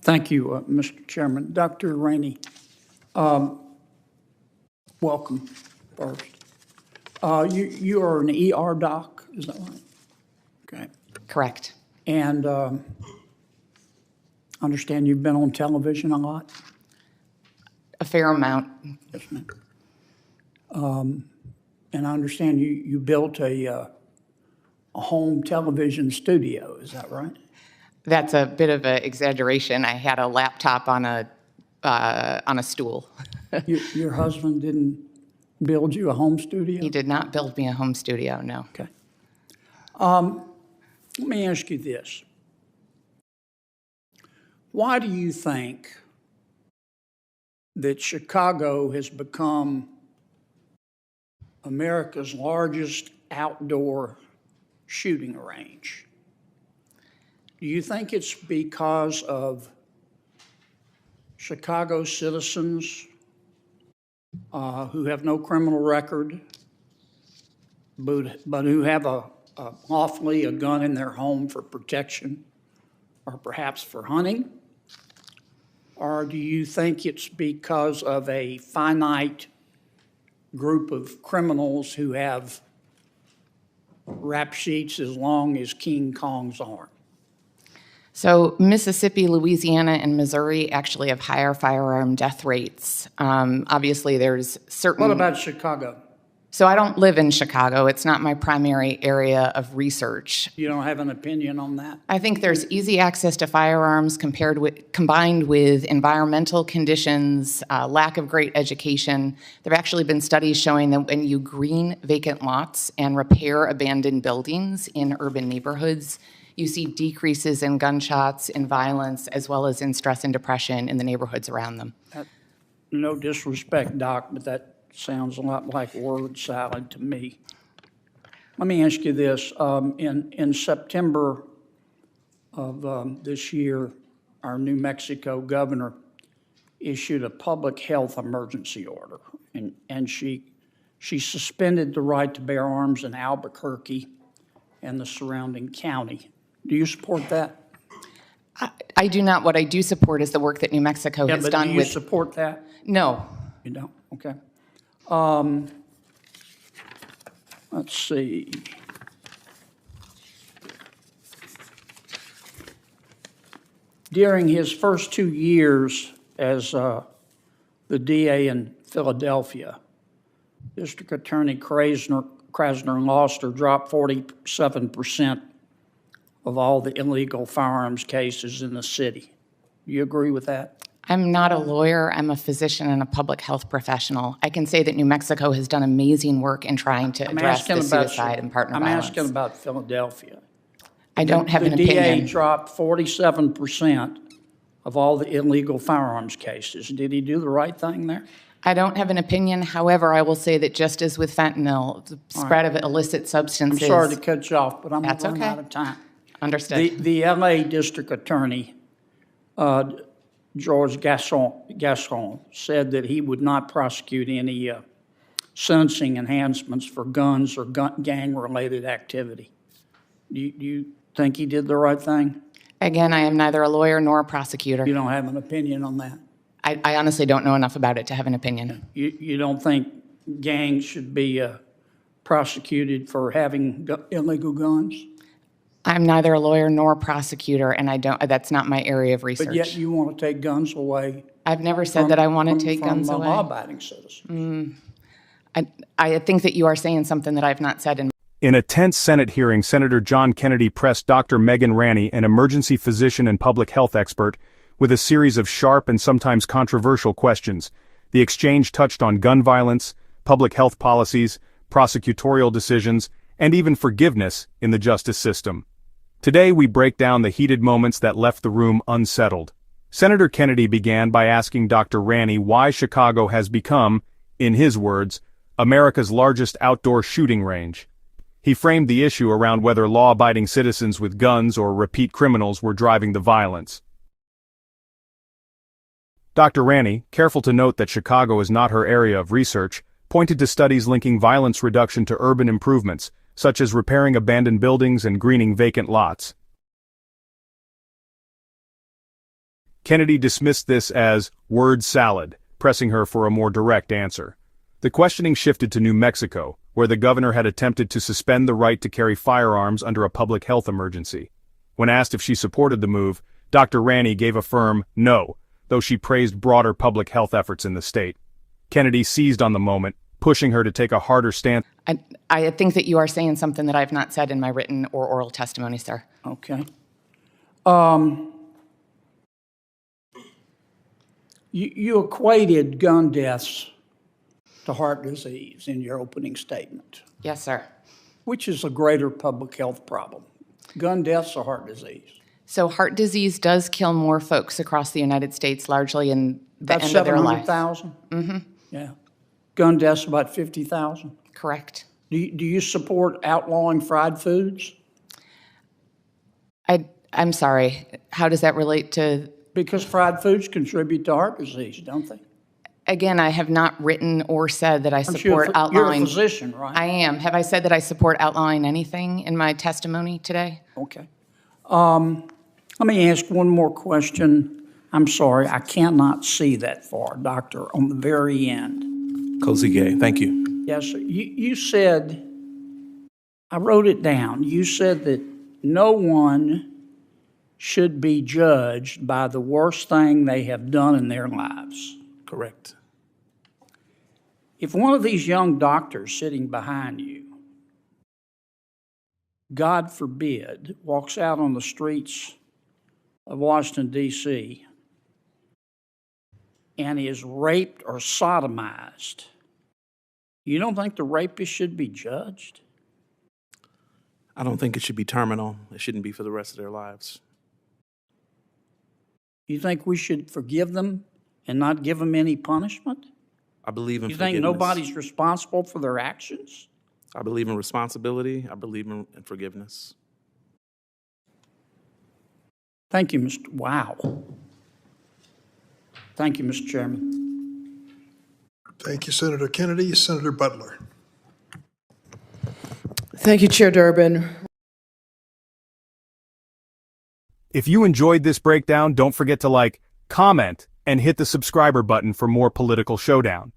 Thank you, Mr. Chairman. Dr. Rainey, welcome first. You are an ER doc, is that right? Okay. Correct. And understand you've been on television a lot? A fair amount. Yes, ma'am. And I understand you built a home television studio, is that right? That's a bit of an exaggeration. I had a laptop on a stool. Your husband didn't build you a home studio? He did not build me a home studio, no. Okay. Let me ask you this. Why do you think that Chicago has become America's largest outdoor shooting range? Do you think it's because of Chicago citizens who have no criminal record, but who have lawfully a gun in their home for protection or perhaps for hunting? Or do you think it's because of a finite group of criminals who have rap sheets as long as King Kong's arm? So Mississippi, Louisiana, and Missouri actually have higher firearm death rates. Obviously, there's certain... What about Chicago? So I don't live in Chicago. It's not my primary area of research. You don't have an opinion on that? I think there's easy access to firearms combined with environmental conditions, lack of great education. There have actually been studies showing that when you green vacant lots and repair abandoned buildings in urban neighborhoods, you see decreases in gunshots, in violence, as well as in stress and depression in the neighborhoods around them. No disrespect, Doc, but that sounds a lot like word salad to me. Let me ask you this. In September of this year, our New Mexico governor issued a public health emergency order, and she suspended the right to bear arms in Albuquerque and the surrounding county. Do you support that? I do not. What I do support is the work that New Mexico has done do you support that? No. You don't? Okay. Let's see. During his first 2 years as the DA in Philadelphia, District Attorney Krasner and Loster dropped 47% of all the illegal firearms cases in the city. Do you agree with that? I'm not a lawyer. I'm a physician and a public health professional. I can say that New Mexico has done amazing work in trying to address the suicide and partner violence. I'm asking about Philadelphia. I don't have an opinion. The DA dropped 47% of all the illegal firearms cases. Did he do the right thing there? I don't have an opinion. However, I will say that just as with fentanyl, the spread of illicit substances... I'm sorry to cut you off, but I'm running out of time. Understood. The LA District Attorney, George Gascon, said that he would not prosecute any sentencing enhancements for guns or gang-related activity. Do you think he did the right thing? Again, I am neither a lawyer nor a prosecutor. You don't have an opinion on that? I honestly don't know enough about it to have an opinion. You don't think gangs should be prosecuted for having illegal guns? I'm neither a lawyer nor a prosecutor, and that's not my area of research. But yet you want to take guns away. I've never said that I want to take guns away. From law-abiding citizens. I think that you are saying something that I've not said. In a tense Senate hearing, Senator John Kennedy pressed Dr. Megan Ranney, an emergency physician and public health expert, with a series of sharp and sometimes controversial questions. The exchange touched on gun violence, public health policies, prosecutorial decisions, and even forgiveness in the justice system. Today we break down the heated moments that left the room unsettled. Senator Kennedy began by asking Dr. Ranney why Chicago has become, in his words, America's largest outdoor shooting range. He framed the issue around whether law-abiding citizens with guns or repeat criminals were driving the violence. Dr. Ranney, careful to note that Chicago is not her area of research, pointed to studies linking violence reduction to urban improvements, such as repairing abandoned buildings and greening vacant lots. Kennedy dismissed this as word salad, pressing her for a more direct answer. The questioning shifted to New Mexico, where the governor had attempted to suspend the right to carry firearms under a public health emergency. When asked if she supported the move, Dr. Ranney gave a firm no, though she praised broader public health efforts in the state. Kennedy seized on the moment, pushing her to take a harder stance. I think that you are saying something that I've not said in my written or oral testimony, sir. Okay. You equated gun deaths to heart disease in your opening statement. Yes, sir. Which is a greater public health problem, gun deaths or heart disease? So heart disease does kill more folks across the United States, largely in the About end of their life. 700,000? Mm-hmm. Yeah. Gun deaths about 50,000? Correct. Do you support outlawing fried foods? I'm sorry. How does that relate to? Because fried foods contribute to heart disease, don't they? Again, I have not written or said that I support You're a outlawing. physician, right? I am. Have I said that I support outlawing anything in my testimony today? Okay. Let me ask one more question. I'm sorry, I cannot see that far, Doctor, on the very end. Cozy Gay, thank you. Yes, sir. You said, I wrote it down, you said that no one should be judged by the worst thing they have done in their lives. Correct. If one of these young doctors sitting behind you, God forbid, walks out on the streets of Washington, D.C., and is raped or sodomized, you don't think the rapist should be judged? I don't think it should be terminal. It shouldn't be for the rest of their lives. You think we should forgive them and not give them any punishment? I believe in You forgiveness. think nobody's responsible for their actions? I believe in responsibility. I believe in forgiveness. Thank you, Mr. Wow. Thank you, Mr. Chairman. Thank you, Senator Kennedy. Senator Butler. Thank you, Chair Durbin. If you enjoyed this breakdown, don't forget to like, comment, and hit the subscriber button for more political showdown.